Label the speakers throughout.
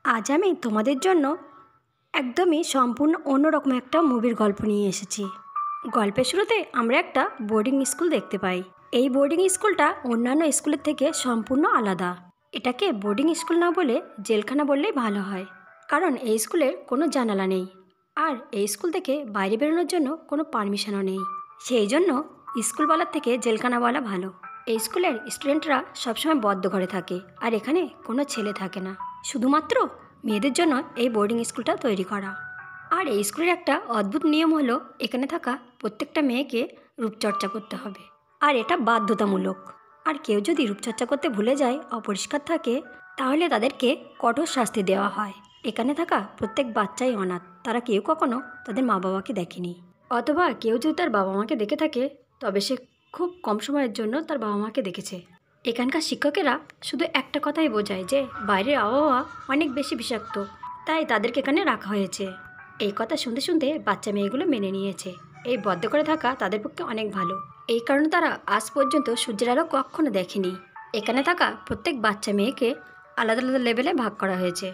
Speaker 1: আজ আমি তোমাদের জন্য একদমই সম্পূর্ণ অন্যরকম একটা মুভির গল্প নিয়ে এসেছি। গল্পের শুরুতে আমরা একটা বোর্ডিং স্কুল দেখতে পাই। এই বোর্ডিং স্কুলটা অন্যান্য স্কুলের থেকে সম্পূর্ণ আলাদা। এটাকে বোর্ডিং স্কুল না বলে জেলখানা বললেই ভালো হয়, কারণ এই স্কুলের কোনো জানালা নেই, আর এই স্কুল থেকে বাইরে বেরোনোর জন্য কোনো পারমিশনও নেই। সেই জন্য স্কুলওয়ালার থেকে জেলখানা বলা ভালো। এই স্কুলের স্টুডেন্টরা সবসময় বদ্ধ ঘরে থাকে, আর এখানে কোনো ছেলে থাকে না, শুধুমাত্র মেয়েদের জন্য এই বোর্ডিং স্কুলটা তৈরি করা। আর এই স্কুলের একটা অদ্ভুত নিয়ম হলো, এখানে থাকা প্রত্যেকটা মেয়েকে রূপচর্চা করতে হবে, আর এটা বাধ্যতামূলক। আর কেউ যদি রূপচর্চা করতে ভুলে যায়, অপরিষ্কার থাকে, তাহলে তাদেরকে কঠোর শাস্তি দেওয়া হয়। এখানে থাকা প্রত্যেক বাচ্চাই অনাথ, তারা কেউ কখনো তাদের মা বাবাকে দেখেনি, অথবা কেউ যদি তার বাবা মাকে দেখে থাকে তবে সে খুব কম সময়ের জন্য তার বাবা মাকে দেখেছে। এখানকার শিক্ষকেরা শুধু একটা কথাই বোঝায় যে বাইরের আবহাওয়া অনেক বেশি বিষাক্ত, তাই তাদেরকে এখানে রাখা হয়েছে। এই কথা শুনতে শুনতে বাচ্চা মেয়েগুলো মেনে নিয়েছে। এই বদ্ধ করে থাকা তাদের পক্ষে অনেক ভালো, এই কারণে তারা আজ পর্যন্ত সূর্যের আলো কখনো দেখেনি। এখানে থাকা প্রত্যেক বাচ্চা মেয়েকে আলাদা আলাদা লেভেলে ভাগ করা হয়েছে,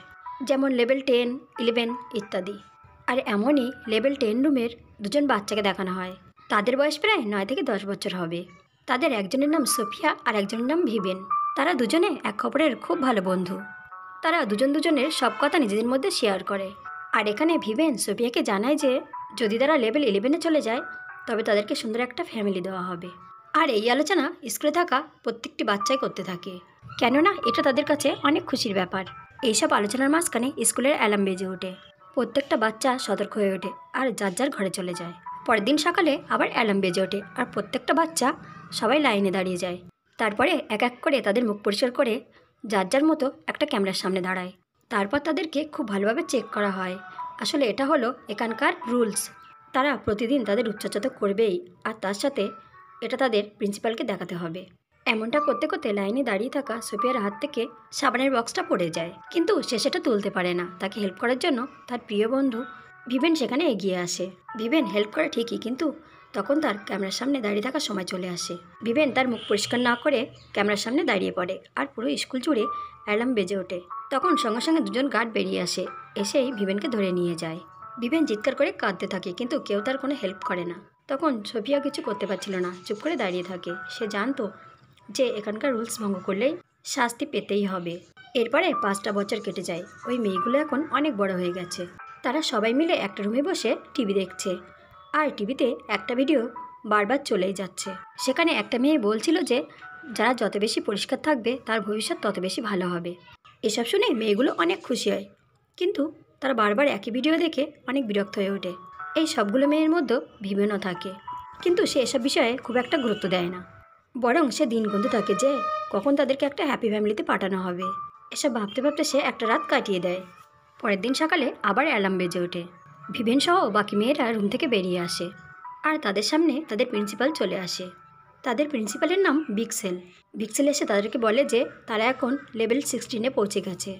Speaker 1: যেমন লেভেল 10, 11 ইত্যাদি। আর এমনই লেভেল 10 রুমের দুজন বাচ্চাকে দেখানো হয়। তাদের বয়স প্রায় 9 থেকে 10 বছর হবে। তাদের একজনের নাম সোফিয়া আর একজনের নাম ভিভেন। তারা দুজনে এক অপরের খুব ভালো বন্ধু। তারা দুজনের সব কথা নিজেদের মধ্যে শেয়ার করে। আর এখানে ভিভেন সোফিয়াকে জানায় যে যদি তারা লেভেল 11-এ চলে যায় তবে তাদেরকে সুন্দর একটা ফ্যামিলি দেওয়া হবে। আর এই আলোচনা স্কুলে থাকা প্রত্যেকটি বাচ্চাই করতে থাকে, কেননা এটা তাদের কাছে অনেক খুশির ব্যাপার। এইসব আলোচনার মাঝখানে স্কুলের অ্যালার্ম বেজে ওঠে। প্রত্যেকটা বাচ্চা সতর্ক হয়ে ওঠে আর যার যার ঘরে চলে যায়। পরের দিন সকালে আবার অ্যালার্ম বেজে ওঠে, আর প্রত্যেকটা বাচ্চা সবাই লাইনে দাঁড়িয়ে যায়। তারপরে এক এক করে তাদের মুখ পরিষ্কার করে যার যার মতো একটা ক্যামেরার সামনে দাঁড়ায়। তারপর তাদেরকে খুব ভালোভাবে চেক করা হয়। আসলে এটা হলো এখানকার রুলস। তারা প্রতিদিন তাদের রূপচর্চা তো করবেই, আর তার সাথে এটা তাদের প্রিন্সিপালকে দেখাতে হবে। এমনটা করতে করতে লাইনে দাঁড়িয়ে থাকা সোফিয়ার হাত থেকে সাবানের বক্সটা পড়ে যায়, কিন্তু সে সেটা তুলতে পারে না। তাকে হেল্প করার জন্য তার প্রিয় বন্ধু ভিভেন সেখানে এগিয়ে আসে। ভিভেন হেল্প করে ঠিকই, কিন্তু তখন তার ক্যামেরার সামনে দাঁড়িয়ে থাকার সময় চলে আসে। ভিভেন তার মুখ পরিষ্কার না করে ক্যামেরার সামনে দাঁড়িয়ে পড়ে, আর পুরো স্কুল জুড়ে অ্যালার্ম বেজে ওঠে। তখন সঙ্গে সঙ্গে দুজন গার্ড বেরিয়ে আসে, এসেই ভিভেনকে ধরে নিয়ে যায়। ভিভেন চিৎকার করে কাঁদতে থাকে, কিন্তু কেউ তার কোনো হেল্প করে না। তখন সোফিয়া কিছু করতে পারছিল না, চুপ করে দাঁড়িয়ে থাকে। সে জানতো যে এখানকার রুলস ভঙ্গ করলেই শাস্তি পেতেই হবে। এরপরে 5টা বছর কেটে যায়। ওই মেয়েগুলো এখন অনেক বড় হয়ে গেছে। তারা সবাই মিলে একটা রুমে বসে টিভি দেখছে, আর টিভিতে একটা ভিডিও বারবার চলেই যাচ্ছে। সেখানে একটা মেয়ে বলছিল যে যারা যত বেশি পরিষ্কার থাকবে তার ভবিষ্যৎ তত বেশি ভালো হবে। এসব শুনে মেয়েগুলো অনেক খুশি হয়, কিন্তু তারা বারবার একই ভিডিও দেখে অনেক বিরক্ত হয়ে ওঠে। এই সবগুলো মেয়ের মধ্যে ভিভেনও থাকে, কিন্তু সে এসব বিষয়ে খুব একটা গুরুত্ব দেয় না, বরং সে দিন গুনতে থাকে যে কখন তাদেরকে একটা হ্যাপি ফ্যামিলিতে পাঠানো হবে। এসব ভাবতে ভাবতে সে একটা রাত কাটিয়ে দেয়। পরের দিন সকালে আবার অ্যালার্ম বেজে ওঠে। ভিভেন সহ বাকি মেয়েরা রুম থেকে বেরিয়ে আসে, আর তাদের সামনে তাদের প্রিন্সিপাল চলে আসে। তাদের প্রিন্সিপালের নাম বিক্সেল। বিক্সেল এসে তাদেরকে বলে যে তারা এখন লেভেল 16-এ পৌঁছে গেছে,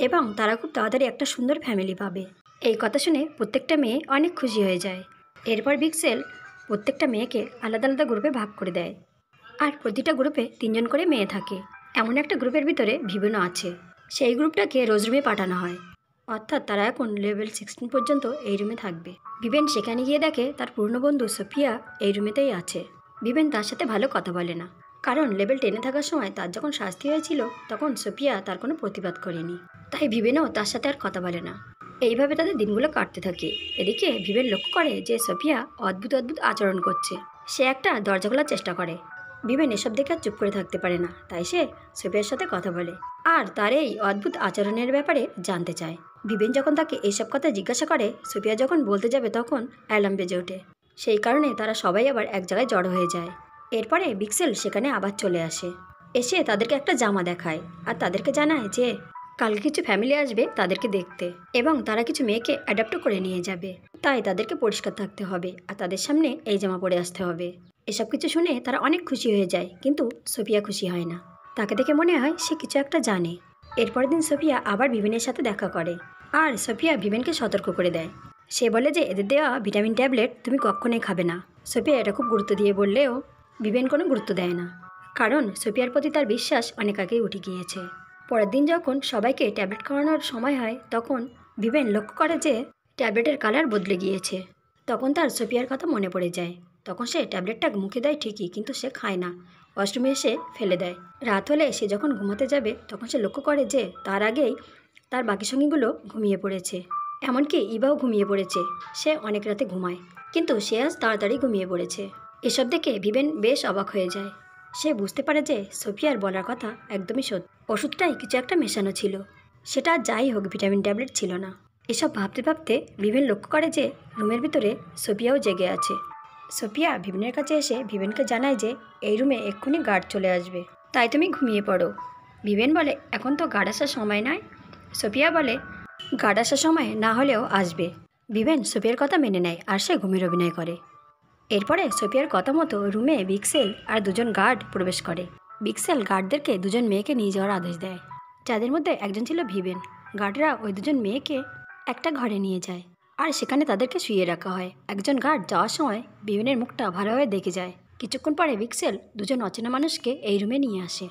Speaker 1: এবং তারা খুব তাড়াতাড়ি একটা সুন্দর ফ্যামিলি পাবে। এই কথা শুনে প্রত্যেকটা মেয়ে অনেক খুশি হয়ে যায়। এরপর বিক্সেল প্রত্যেকটা মেয়েকে আলাদা আলাদা গ্রুপে ভাগ করে দেয়, আর প্রতিটা গ্রুপে 3জন করে মেয়ে থাকে। এমন একটা গ্রুপের ভিতরে ভিভেনও আছে। সেই গ্রুপটাকে রোজ রুমে পাঠানো হয়, অর্থাৎ তারা এখন লেভেল 16 পর্যন্ত এই রুমে থাকবে। ভিভেন সেখানে গিয়ে দেখে তার পুরনো বন্ধু সোফিয়া এই রুমেতেই আছে। ভিভেন তার সাথে ভালো কথা বলে না, কারণ লেভেল 10-এ থাকার সময় তার যখন শাস্তি হয়েছিল তখন সোফিয়া তার কোনো প্রতিবাদ করেনি, তাই ভিভেনও তার সাথে আর কথা বলে না। এইভাবে তাদের দিনগুলো কাটতে থাকে। এদিকে ভিভেন লক্ষ্য করে যে সোফিয়া অদ্ভুত অদ্ভুত আচরণ করছে। সে একটা দরজা খোলার চেষ্টা করে। ভিভেন এসব দেখে আর চুপ করে থাকতে পারে না, তাই সে সোফিয়ার সাথে কথা বলে আর তার এই অদ্ভুত আচরণের ব্যাপারে জানতে চায়। ভিভেন যখন তাকে এইসব কথা জিজ্ঞাসা করে, সোফিয়া যখন বলতে যাবে তখন অ্যালার্ম বেজে ওঠে। সেই কারণে তারা সবাই আবার এক জায়গায় জড়ো হয়ে যায়। এরপরে বিক্সেল সেখানে আবার চলে আসে, এসে তাদেরকে একটা জামা দেখায়, আর তাদেরকে জানায় যে কালকে কিছু ফ্যামিলি আসবে তাদেরকে দেখতে, এবং তারা কিছু মেয়েকে অ্যাডাপ্টও করে নিয়ে যাবে, তাই তাদেরকে পরিষ্কার থাকতে হবে আর তাদের সামনে এই জামা পরে আসতে হবে। এসব কিছু শুনে তারা অনেক খুশি হয়ে যায়, কিন্তু সোফিয়া খুশি হয় না। তাকে দেখে মনে হয় সে কিছু একটা জানে। এরপরের দিন সোফিয়া আবার ভিভেনের সাথে দেখা করে, আর সোফিয়া ভিভেনকে সতর্ক করে দেয়। সে বলে যে এদের দেওয়া ভিটামিন ট্যাবলেট তুমি কখনোই খাবে না। সোফিয়া এটা খুব গুরুত্ব দিয়ে বললেও ভিভেন কোনো গুরুত্ব দেয় না, কারণ সোফিয়ার প্রতি তার বিশ্বাস অনেক আগেই উঠে গিয়েছে। পরের দিন যখন সবাইকে ট্যাবলেট খাওয়ানোর সময় হয় তখন ভিভেন লক্ষ্য করে যে ট্যাবলেটের কালার বদলে গিয়েছে। তখন তার সোফিয়ার কথা মনে পড়ে যায়। তখন সে ট্যাবলেটটা মুখে দেয় ঠিকই, কিন্তু সে খায় না, ওয়াশরুমে এসে ফেলে দেয়। রাত হলে সে যখন ঘুমাতে যাবে তখন সে লক্ষ্য করে যে তার আগেই তার বাকি সঙ্গীগুলো ঘুমিয়ে পড়েছে। এমনকি ইভাও ঘুমিয়ে পড়েছে। সে অনেক রাতে ঘুমায়, কিন্তু সে আজ তাড়াতাড়ি ঘুমিয়ে পড়েছে। এসব দেখে ভিভেন বেশ অবাক হয়ে যায়। সে বুঝতে পারে যে সোফিয়ার বলার কথা একদমই সত্যি। ওষুধটাই কিছু একটা মেশানো ছিল, সেটা যাই হোক ভিটামিন ট্যাবলেট ছিল না। এসব ভাবতে ভাবতে ভিভেন লক্ষ্য করে যে রুমের ভিতরে সোফিয়াও জেগে আছে। সোফিয়া ভিভেনের কাছে এসে ভিভেনকে জানায় যে এই রুমে এক্ষুনি গার্ড চলে আসবে, তাই তুমি ঘুমিয়ে পড়ো। ভিভেন বলে এখন তো গার্ড আসার সময় নয়। সোফিয়া বলে গার্ড আসার সময় না হলেও আসবে। ভিভেন সোফিয়ার কথা মেনে নেয় আর সে ঘুমের অভিনয় করে। এরপরে সোফিয়ার কথা মতো রুমে বিক্সেল আর দুজন গার্ড প্রবেশ করে। বিক্সেল গার্ডদেরকে দুজন মেয়েকে নিয়ে যাওয়ার আদেশ দেয়, যাদের মধ্যে একজন ছিল ভিভেন। গার্ডরা ওই দুজন মেয়েকে একটা ঘরে নিয়ে যায় আর সেখানে তাদেরকে শুইয়ে রাখা হয়। একজন গার্ড যাওয়ার সময় ভিভেনের মুখটা ভালোভাবে দেখে যায়। কিছুক্ষণ পরে বিক্সেল দুজন অচেনা মানুষকে এই রুমে নিয়ে আসে।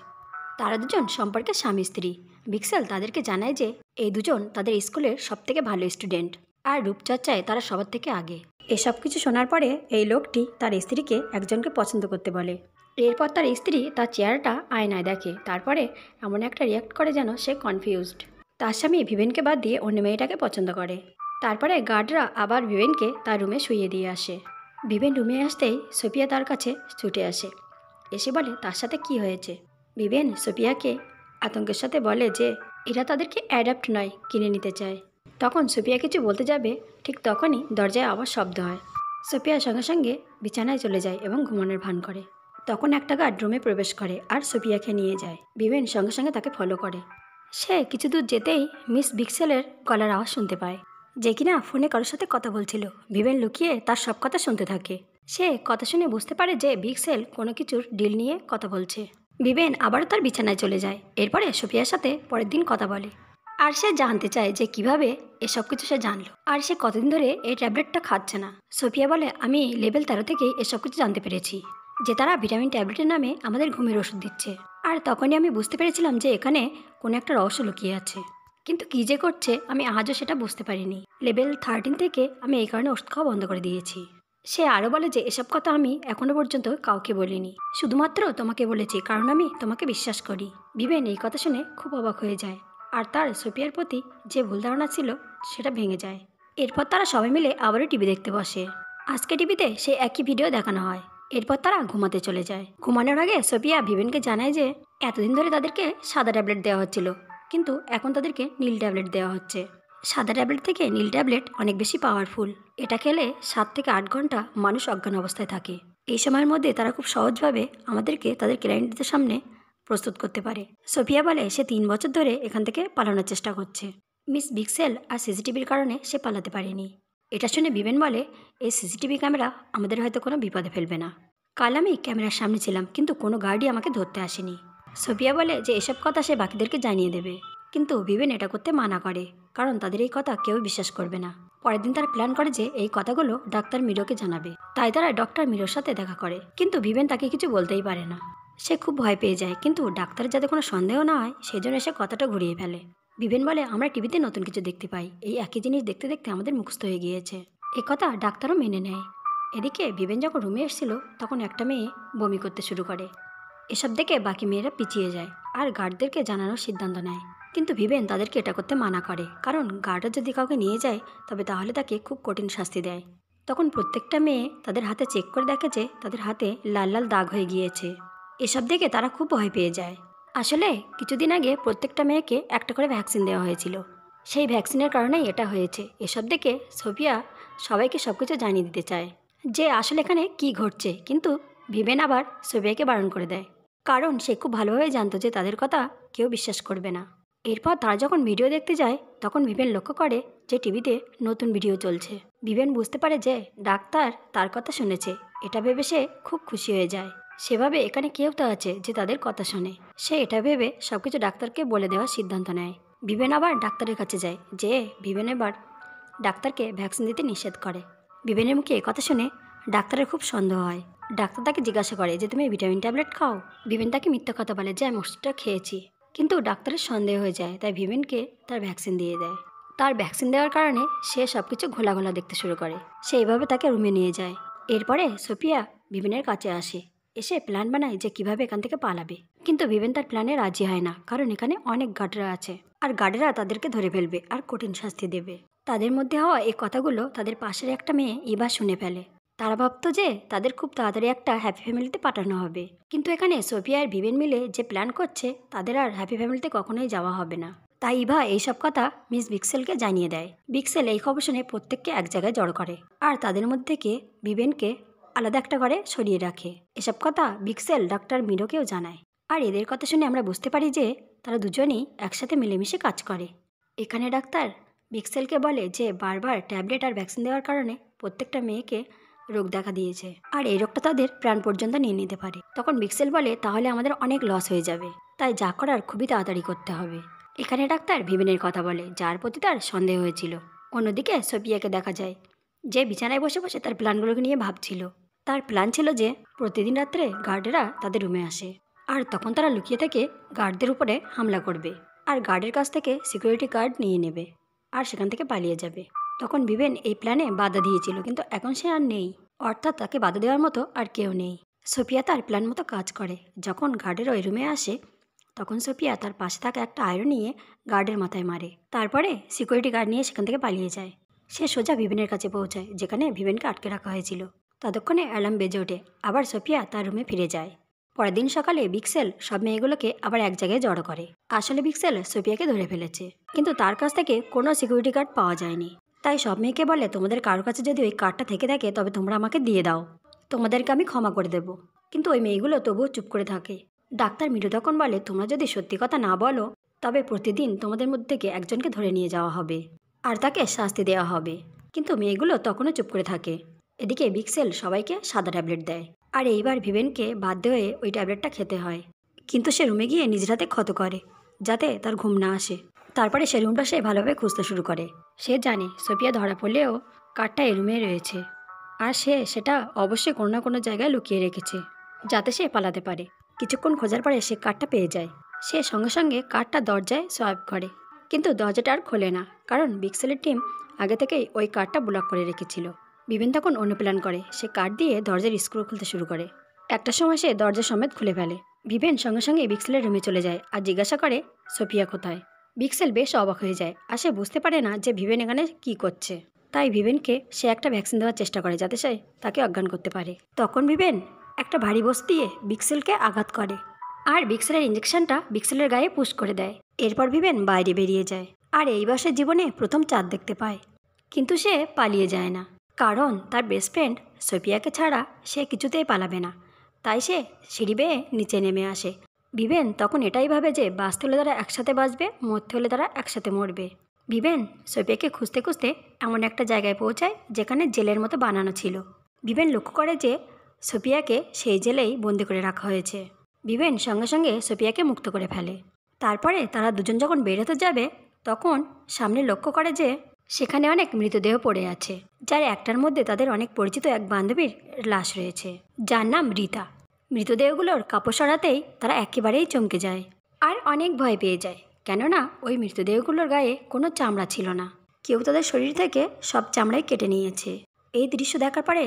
Speaker 1: তারা দুজন সম্পর্কে স্বামী স্ত্রী। বিক্সেল তাদেরকে জানায় যে এই দুজন তাদের স্কুলের সবথেকে ভালো স্টুডেন্ট আর রূপচর্চায় তারা সবার থেকে আগে। এসব কিছু শোনার পরে এই লোকটি তার স্ত্রীকে একজনকে পছন্দ করতে বলে। এরপর তার স্ত্রী তার চেহারাটা আয়নায় দেখে, তারপরে এমন একটা রিয়াক্ট করে যেন সে কনফিউজড। তার স্বামী ভিভেনকে বাদ দিয়ে অন্য মেয়েটাকে পছন্দ করে। তারপরে গার্ডরা আবার ভিভেনকে তার রুমে শুইয়ে দিয়ে আসে। ভিভেন রুমে আসতেই সোফিয়া তার কাছে ছুটে আসে, এসে বলে তার সাথে কি হয়েছে। ভিভেন সোফিয়াকে আতঙ্কের সাথে বলে যে এরা তাদেরকে অ্যাডাপ্ট নয়, কিনে নিতে চায়। তখন সোফিয়া কিছু বলতে যাবে, ঠিক তখনই দরজায় আবার শব্দ হয়। সোফিয়া সঙ্গে সঙ্গে বিছানায় চলে যায় এবং ঘুমানোর ভান করে। তখন একটা গার্ড রুমে প্রবেশ করে আর সোফিয়াকে নিয়ে যায়। ভিভেন সঙ্গে সঙ্গে তাকে ফলো করে। সে কিছু দূর যেতেই মিস বিক্সেলের গলার আওয়াজ শুনতে পায়, যে কিনা ফোনে কারোর সাথে কথা বলছিল। ভিভেন লুকিয়ে তার সব কথা শুনতে থাকে। সে কথা শুনে বুঝতে পারে যে বিক্সেল কোনো কিছুর ডিল নিয়ে কথা বলছে। ভিভেন আবারও তার বিছানায় চলে যায়। এরপরে সোফিয়ার সাথে পরের দিন কথা বলে আর সে জানতে চায় যে কিভাবে এসব কিছু সে জানলো আর সে কতদিন ধরে এই ট্যাবলেটটা খাচ্ছে না। সোফিয়া বলে আমি লেভেল 13 থেকেই এসব কিছু জানতে পেরেছি, যে তারা ভিটামিন ট্যাবলেটের নামে আমাদের ঘুমের ওষুধ দিচ্ছে। আর তখনই আমি বুঝতে পেরেছিলাম যে এখানে কোনো একটা রহস্য লুকিয়ে আছে, কিন্তু কী যে করছে আমি আজও সেটা বুঝতে পারিনি। লেভেল 13 থেকে আমি এই কারণে ওষুধ খাওয়া বন্ধ করে দিয়েছি। সে আরও বলে যে এসব কথা আমি এখনও পর্যন্ত কাউকে বলিনি, শুধুমাত্র তোমাকে বলেছি কারণ আমি তোমাকে বিশ্বাস করি। ভিভেন এই কথা শুনে খুব অবাক হয়ে যায় আর তার সোফিয়ার প্রতি যে ভুল ধারণা ছিল সেটা ভেঙে যায়। এরপর তারা সবাই মিলে আবারও টিভি দেখতে বসে। আজকে টিভিতে সেই একই ভিডিও দেখানো হয়। এরপর তারা ঘুমাতে চলে যায়। ঘুমানোর আগে সোফিয়া ভিভেনকে জানায় যে এতদিন ধরে তাদেরকে সাদা ট্যাবলেট দেওয়া হচ্ছিল, কিন্তু এখন তাদেরকে নীল ট্যাবলেট দেওয়া হচ্ছে। সাদা ট্যাবলেট থেকে নীল ট্যাবলেট অনেক বেশি পাওয়ারফুল। এটা খেলে 7 থেকে 8 ঘন্টা মানুষ অজ্ঞান অবস্থায় থাকে। এই সময়ের মধ্যে তারা খুব সহজভাবে আমাদেরকে তাদের ক্লায়েন্টদের সামনে প্রস্তুত করতে পারে। সোফিয়া বলে সে 3 বছর ধরে এখান থেকে পালানোর চেষ্টা করছে। মিস বিক্সেল আর সিসিটিভির কারণে সে পালাতে পারেনি। এটা শুনে ভিভেন বলে এই সিসিটিভি ক্যামেরা আমাদের হয়তো কোনো বিপদে ফেলবে না। কাল আমি ক্যামেরার সামনে ছিলাম, কিন্তু কোনো গার্ডই আমাকে ধরতে আসেনি। সোফিয়া বলে যে এসব কথা সে বাকিদেরকে জানিয়ে দেবে, কিন্তু ভিভেন এটা করতে মানা করে কারণ তাদের এই কথা কেউ বিশ্বাস করবে না। পরের দিন তারা প্ল্যান করে যে এই কথাগুলো ডাক্তার মিরোকে জানাবে, তাই তারা ডক্টর মিরোর সাথে দেখা করে। কিন্তু ভিভেন তাকে কিছু বলতেই পারে না। সে খুব ভয় পেয়ে যায়, কিন্তু ডাক্তারের যাতে কোনো সন্দেহ না হয় সেই জন্য সে কথাটা ঘুরিয়ে ফেলে। ভিভেন বলে আমরা টিভিতে নতুন কিছু দেখতে পাই, এই একই জিনিস দেখতে দেখতে আমাদের মুখস্থ হয়ে গিয়েছে। এ কথা ডাক্তারও মেনে নেয়। এদিকে ভিভেন যখন রুমে এসেছিল তখন একটা মেয়ে বমি করতে শুরু করে। এসব দেখে বাকি মেয়েরা পিছিয়ে যায় আর গার্ডদেরকে জানানোর সিদ্ধান্ত নেয়, কিন্তু ভিভেন তাদেরকে এটা করতে মানা করে কারণ গার্ডরা যদি কাউকে নিয়ে যায় তবে তাহলে তাকে খুব কঠিন শাস্তি দেয়। তখন প্রত্যেকটা মেয়ে তাদের হাতে চেক করে দেখে যে তাদের হাতে লাল লাল দাগ হয়ে গিয়েছে। এসব দেখে তারা খুব ভয় পেয়ে যায়। আসলে কিছুদিন আগে প্রত্যেকটা মেয়েকে একটা করে ভ্যাকসিন দেওয়া হয়েছিল, সেই ভ্যাকসিনের কারণেই এটা হয়েছে। এসব দেখে সোফিয়া সবাইকে সব কিছু জানিয়ে দিতে চায় যে আসলে এখানে কি ঘটছে, কিন্তু ভিভেন আবার সোফিয়াকে বারণ করে দেয় কারণ সে খুব ভালোভাবে জানতো যে তাদের কথা কেউ বিশ্বাস করবে না। এরপর তারা যখন ভিডিও দেখতে যায় তখন ভিভেন লক্ষ্য করে যে টিভিতে নতুন ভিডিও চলছে। ভিভেন বুঝতে পারে যে ডাক্তার তার কথা শুনেছে, এটা ভেবে সে খুব খুশি হয়ে যায়। সেভাবে এখানে কেউ তো আছে যে তাদের কথা শোনে। সে এটা ভেবে সবকিছু ডাক্তারকে বলে দেওয়ার সিদ্ধান্ত নেয়। ভিভেন আবার ডাক্তারের কাছে যায়, যে ভিভেন এবার ডাক্তারকে ভ্যাকসিন দিতে নিষেধ করে। ভিভেনের মুখে কথা শুনে ডাক্তারের খুব সন্দেহ হয়। ডাক্তার তাকে জিজ্ঞাসা করে যে তুমি ভিটামিন ট্যাবলেট খাও। ভিভেন তাকে মিথ্যা কথা বলে যে আমি ওষুধটা খেয়েছি। কিন্তু ডাক্তারের সন্দেহ হয়ে যায়, তাই ভিভেনকে তার ভ্যাকসিন দিয়ে দেয়। তার ভ্যাকসিন দেওয়ার কারণে সে সব কিছু ঘোলা ঘোলা দেখতে শুরু করে। সে এইভাবে তাকে রুমে নিয়ে যায়। এরপরে সোফিয়া ভিভেনের কাছে আসে, এসে প্ল্যান বানায় যে কিভাবে এখান থেকে পালাবে। কিন্তু ভিভেন তার প্ল্যানে রাজি হয় না, কারণ এখানে অনেক গার্ডরা আছে, আর গার্ডেরা তাদেরকে ধরে ফেলবে আর কঠিন শাস্তি দেবে। তাদের মধ্যে হওয়া এই কথাগুলো তাদের পাশের একটা মেয়ে ইভা শুনে ফেলে। তারা ভাবতো যে তাদের খুব তাড়াতাড়ি একটা হ্যাপি ফ্যামিলিতে পাঠানো হবে, কিন্তু এখানে সোফিয়া আর ভিভেন মিলে যে প্ল্যান করছে তাদের আর হ্যাপি ফ্যামিলিতে কখনোই যাওয়া হবে না। তাই ইভা এইসব কথা মিস বিক্সেলকে জানিয়ে দেয়। বিক্সেল এই খবর শুনে প্রত্যেককে এক জায়গায় জড়ো করে, আর তাদের মধ্যে থেকে ভিভেনকে আলাদা একটা ঘরে সরিয়ে রাখে। এসব কথা বিক্সেল ডাক্তার মিরোকেও জানায়। আর এদের কথা শুনে আমরা বুঝতে পারি যে তারা দুজনেই একসাথে মিলেমিশে কাজ করে। এখানে ডাক্তার বিক্সেলকে বলে যে বারবার ট্যাবলেট আর ভ্যাকসিন দেওয়ার কারণে প্রত্যেকটা মেয়েকে রোগ দেখা দিয়েছে, আর এই রোগটা তাদের প্রাণ পর্যন্ত নিয়ে নিতে পারে। তখন বিক্সেল বলে তাহলে আমাদের অনেক লস হয়ে যাবে, তাই যা করার খুবই তাড়াতাড়ি করতে হবে। এখানে ডাক্তার ভিভেনের কথা বলে, যার প্রতি তার সন্দেহ হয়েছিল। অন্যদিকে সোফিয়াকে দেখা যায়, যে বিছানায় বসে বসে তার প্ল্যানগুলোকে নিয়ে ভাবছিল। তার প্ল্যান ছিল যে প্রতিদিন রাত্রে গার্ডেরা তাদের রুমে আসে, আর তখন তারা লুকিয়ে থেকে গার্ডদের উপরে হামলা করবে, আর গার্ডের কাছ থেকে সিকিউরিটি কার্ড নিয়ে নেবে, আর সেখান থেকে পালিয়ে যাবে। তখন ভিভেন এই প্ল্যানে বাধা দিয়েছিল, কিন্তু এখন সে আর নেই, অর্থাৎ তাকে বাধা দেওয়ার মতো আর কেউ নেই। সোফিয়া তার প্ল্যান মতো কাজ করে। যখন গার্ডের ওই রুমে আসে তখন সোফিয়া তার পাশে থাকা একটা আয়রন নিয়ে গার্ডের মাথায় মারে। তারপরে সিকিউরিটি গার্ড নিয়ে সেখান থেকে পালিয়ে যায়। সে সোজা ভিভেনের কাছে পৌঁছায়, যেখানে ভিভেনকে আটকে রাখা হয়েছিল। ততক্ষণে অ্যালার্ম বেজে ওঠে, আবার সোফিয়া তার রুমে ফিরে যায়। পরের দিন সকালে বিক্সেল সব মেয়েগুলোকে আবার এক জায়গায় জড়ো করে। আসলে বিক্সেল সোফিয়াকে ধরে ফেলেছে, কিন্তু তার কাছ থেকে কোনো সিকিউরিটি গার্ড পাওয়া যায়নি। তাই সব মেয়েকে বলে তোমাদের কারোর কাছে যদি ওই কার্ডটা থেকে থাকে তবে তোমরা আমাকে দিয়ে দাও, তোমাদেরকে আমি ক্ষমা করে দেব। কিন্তু ওই মেয়েগুলো তবুও চুপ করে থাকে। ডাক্তার মিরু তখন বলে তোমরা যদি সত্যি কথা না বলো তবে প্রতিদিন তোমাদের মধ্যে থেকে একজনকে ধরে নিয়ে যাওয়া হবে, আর তাকে শাস্তি দেওয়া হবে। কিন্তু মেয়েগুলো তখনও চুপ করে থাকে। এদিকে বিক্সেল সবাইকে সাদা ট্যাবলেট দেয়, আর এইবার ভিভেনকে বাধ্য হয়ে ওই ট্যাবলেটটা খেতে হয়। কিন্তু সে রুমে গিয়ে নিজের হাতে ক্ষত করে, যাতে তার ঘুম না আসে। তারপরে সে রুমটা সে ভালোভাবে খুঁজতে শুরু করে। সে জানে সোফিয়া ধরা পড়লেও কার্ডটা এই রুমে রয়েছে, আর সে সেটা অবশ্যই কোনো না কোনো জায়গায় লুকিয়ে রেখেছে, যাতে সে পালাতে পারে। কিছুক্ষণ খোঁজার পরে সে কার্ডটা পেয়ে যায়। সে সঙ্গে সঙ্গে কার্ডটা দরজায় সোয়াইপ করে, কিন্তু দরজাটা আর খোলে না, কারণ বিক্সেলের টিম আগে থেকেই ওই কার্ডটা ব্লক করে রেখেছিল। ভিভেন তখন অনুপ্ল্যান করে, সে কার্ড দিয়ে দরজার স্ক্রু খুলতে শুরু করে। একটা সময় সে দরজা সমেত খুলে ফেলে। ভিভেন সঙ্গে সঙ্গে বিক্সেলের রুমে চলে যায় আর জিজ্ঞাসা করে সোফিয়া কোথায়। বিক্সেল বেশ অবাক হয়ে যায়, আর সে বুঝতে পারে না যে ভিভেন এখানে কি করছে। তাই ভিভেনকে সে একটা ভ্যাকসিন দেওয়ার চেষ্টা করে, যাতে সে তাকে অজ্ঞান করতে পারে। তখন ভিভেন একটা ভারী বস্তু দিয়ে বিক্সেলকে আঘাত করে, আর বিক্সেলের ইঞ্জেকশনটা বিক্সেলের গায়ে পুশ করে দেয়। এরপর ভিভেন বাইরে বেরিয়ে যায়, আর এই বছর জীবনে প্রথম চাঁদ দেখতে পায়। কিন্তু সে পালিয়ে যায় না, কারণ তার বেস্ট ফ্রেন্ড সোফিয়াকে ছাড়া সে কিছুতেই পালাবে না। তাই সে সিঁড়ি বেয়ে নিচে নেমে আসে। ভিভেন তখন এটাই ভাবে যে বাঁচতে হলে তারা একসাথে বাঁচবে, মরতে হলে তারা একসাথে মরবে। ভিভেন সোফিয়াকে খুঁজতে খুঁজতে এমন একটা জায়গায় পৌঁছায় যেখানে জেলের মতো বানানো ছিল। ভিভেন লক্ষ্য করে যে সোফিয়াকে সেই জেলেই বন্দি করে রাখা হয়েছে। ভিভেন সঙ্গে সঙ্গে সোফিয়াকে মুক্ত করে ফেলে। তারপরে তারা দুজন যখন বের হতে যাবে তখন সামনে লক্ষ্য করে যে সেখানে অনেক মৃতদেহ পড়ে আছে, যার একটার মধ্যে তাদের অনেক পরিচিত এক বান্ধবীর লাশ রয়েছে, যার নাম রীতা। মৃতদেহগুলোর কাপড় সরাতেই তারা একেবারেই চমকে যায় আর অনেক ভয় পেয়ে যায়, কেননা ওই মৃতদেহগুলোর গায়ে কোনো চামড়া ছিল না। কেউ তাদের শরীর থেকে সব চামড়াই কেটে নিয়েছে। এই দৃশ্য দেখার পরে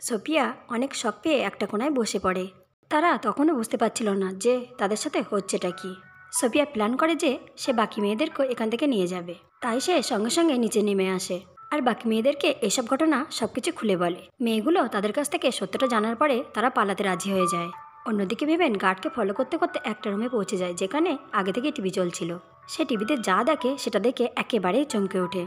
Speaker 1: সোফিয়া অনেক শক পেয়ে একটা কোণায় বসে পড়ে। তারা তখনও বুঝতে পারছিল না যে তাদের সাথে হচ্ছেটা কি। সোফিয়া প্ল্যান করে যে সে বাকি মেয়েদেরকে এখান থেকে নিয়ে যাবে, তাই সে সঙ্গে সঙ্গে নিচে নেমে আসে আর বাকি মেয়েদেরকে এসব ঘটনা সবকিছু খুলে বলে। মেয়েগুলো তাদের কাছ থেকে সত্যটা জানার পরে তারা পালাতে রাজি হয়ে যায়। অন্যদিকে ভিভেন গার্ডকে ফলো করতে করতে একটা রুমে পৌঁছে যায়, যেখানে আগে থেকে টিভি চলছিল। সে টিভিতে যা দেখে সেটা দেখে একেবারেই চমকে ওঠে।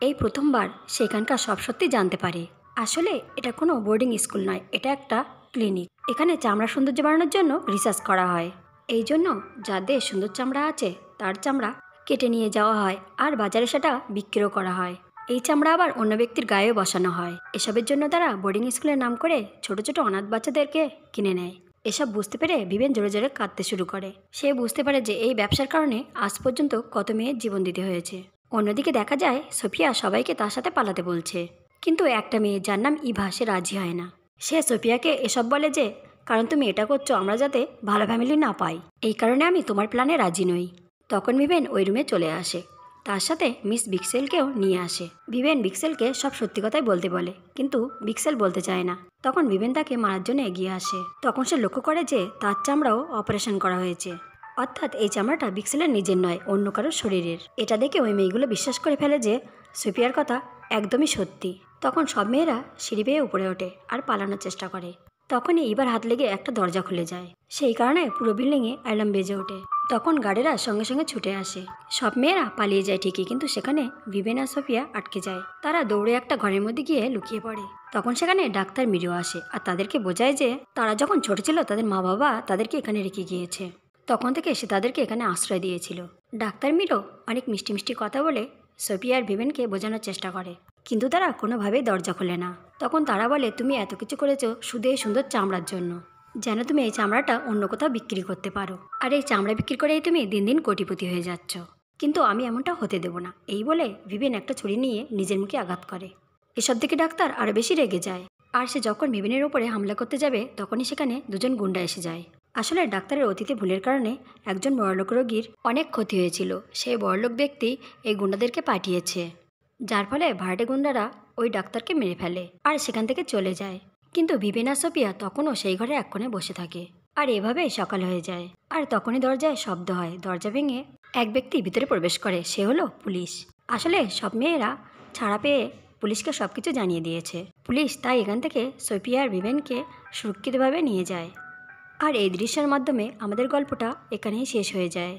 Speaker 1: এই প্রথমবার সেখানকার সব সত্যি জানতে পারে। আসলে এটা কোনো বোর্ডিং স্কুল নয়, এটা একটা ক্লিনিক। এখানে চামড়া সৌন্দর্য বাড়ানোর জন্য রিসার্চ করা হয়। এই জন্য যাদের সুন্দর চামড়া আছে তার চামড়া কেটে নিয়ে যাওয়া হয় আর বাজারে সেটা বিক্রিও করা হয়। এই চামড়া আবার অন্য ব্যক্তির গায়েও বসানো হয়। এসবের জন্য তারা বোর্ডিং স্কুলের নাম করে ছোট ছোট অনাথ বাচ্চাদেরকে কিনে নেয়। এসব বুঝতে পেরে ভিভেন জোরে জোরে কাঁদতে শুরু করে। সে বুঝতে পারে যে এই ব্যবসার কারণে আজ পর্যন্ত কত মেয়ের জীবন দিতে হয়েছে। অন্যদিকে দেখা যায় সোফিয়া সবাইকে তার সাথে পালাতে বলছে, কিন্তু একটা মেয়ে যার নাম ইভা সে রাজি হয় না। সে সোফিয়াকে এসব বলে যে কারণ তুমি এটা করছো আমরা যাতে ভালো ফ্যামিলি না পাই, এই কারণে আমি তোমার প্ল্যানে রাজি নই। তখন ভিভেন ওই রুমে চলে আসে, তার সাথে মিস বিক্সেলকেও নিয়ে আসে। ভিভেন বিক্সেলকে সব সত্যি কথাই বলতে বলে, কিন্তু বিক্সেল বলতে চায় না। তখন ভিভেন তাকে মারার জন্য এগিয়ে আসে। তখন সে লক্ষ্য করে যে তার চামড়াও অপারেশন করা হয়েছে, অর্থাৎ এই চামড়াটা বিক্সেলের নিজের নয়, অন্য কারোর শরীরের। এটা দেখে ওই মেয়েগুলো বিশ্বাস করে ফেলে যে সোফিয়ার কথা একদমই সত্যি। তখন সব মেয়েরা সিঁড়ি বেয়ে উপরে ওঠে আর পালানোর চেষ্টা করে। তখনই এবার হাত লেগে একটা দরজা খুলে যায়, সেই কারণে পুরো বিল্ডিংয়ে অ্যালার্ম বেজে ওঠে। তখন গার্ডেরা সঙ্গে সঙ্গে ছুটে আসে। সব মেয়েরা পালিয়ে যায় ঠিকই, কিন্তু সেখানে ভিভেন আর সোফিয়া আটকে যায়। তারা দৌড়ে একটা ঘরের মধ্যে গিয়ে লুকিয়ে পড়ে। তখন সেখানে ডাক্তার মিরো আসে আর তাদেরকে বোঝায় যে তারা যখন ছোট ছিল তাদের মা বাবা তাদেরকে এখানে রেখে গিয়েছে, তখন থেকে সে তাদেরকে এখানে আশ্রয় দিয়েছিল। ডাক্তার মিরো অনেক মিষ্টি মিষ্টি কথা বলে সোফিয়া আর ভিভেনকে বোঝানোর চেষ্টা করে, কিন্তু তারা কোনোভাবেই দরজা খোলে না। তখন তারা বলে, তুমি এত কিছু করেছো শুধু এই সুন্দর চামড়ার জন্য, যেন তুমি এই চামড়াটা অন্য কোথাও বিক্রি করতে পারো, আর এই চামড়া বিক্রি করেই তুমি দিন দিন কোটিপতি হয়ে যাচ্ছ। কিন্তু আমি এমনটা হতে দেব না। এই বলে ভিভেন একটা ছুরি নিয়ে নিজের মুখে আঘাত করে। এসব দেখে ডাক্তার আরও বেশি রেগে যায়, আর সে যখন ভিভেনের ওপরে হামলা করতে যাবে তখনই সেখানে দুজন গুন্ডা এসে যায়। আসলে ডাক্তারের অতীতে ভুলের কারণে একজন বড়লোক রোগীর অনেক ক্ষতি হয়েছিল। সেই বড়লোক ব্যক্তি এই গুন্ডাদেরকে পাঠিয়েছে, যার ফলে ভাড়াটে গুন্ডারা ওই ডাক্তারকে মেরে ফেলে আর সেখান থেকে চলে যায়। কিন্তু ভিভেন আর সোফিয়া তখনও সেই ঘরে এক কোণে বসে থাকে। আর এভাবেই সকাল হয়ে যায়। আর তখনই দরজায় শব্দ হয়। দরজা ভেঙে এক ব্যক্তি ভিতরে প্রবেশ করে, সে হলো পুলিশ। আসলে সব মেয়েরা ছাড়া পেয়ে পুলিশকে সব কিছু জানিয়ে দিয়েছে। পুলিশ তাই এখান থেকে সোফিয়া আর ভিভেনকে সুরক্ষিতভাবে নিয়ে যায়। আর এই দৃশ্যের মাধ্যমে আমাদের গল্পটা এখানেই শেষ হয়ে যায়।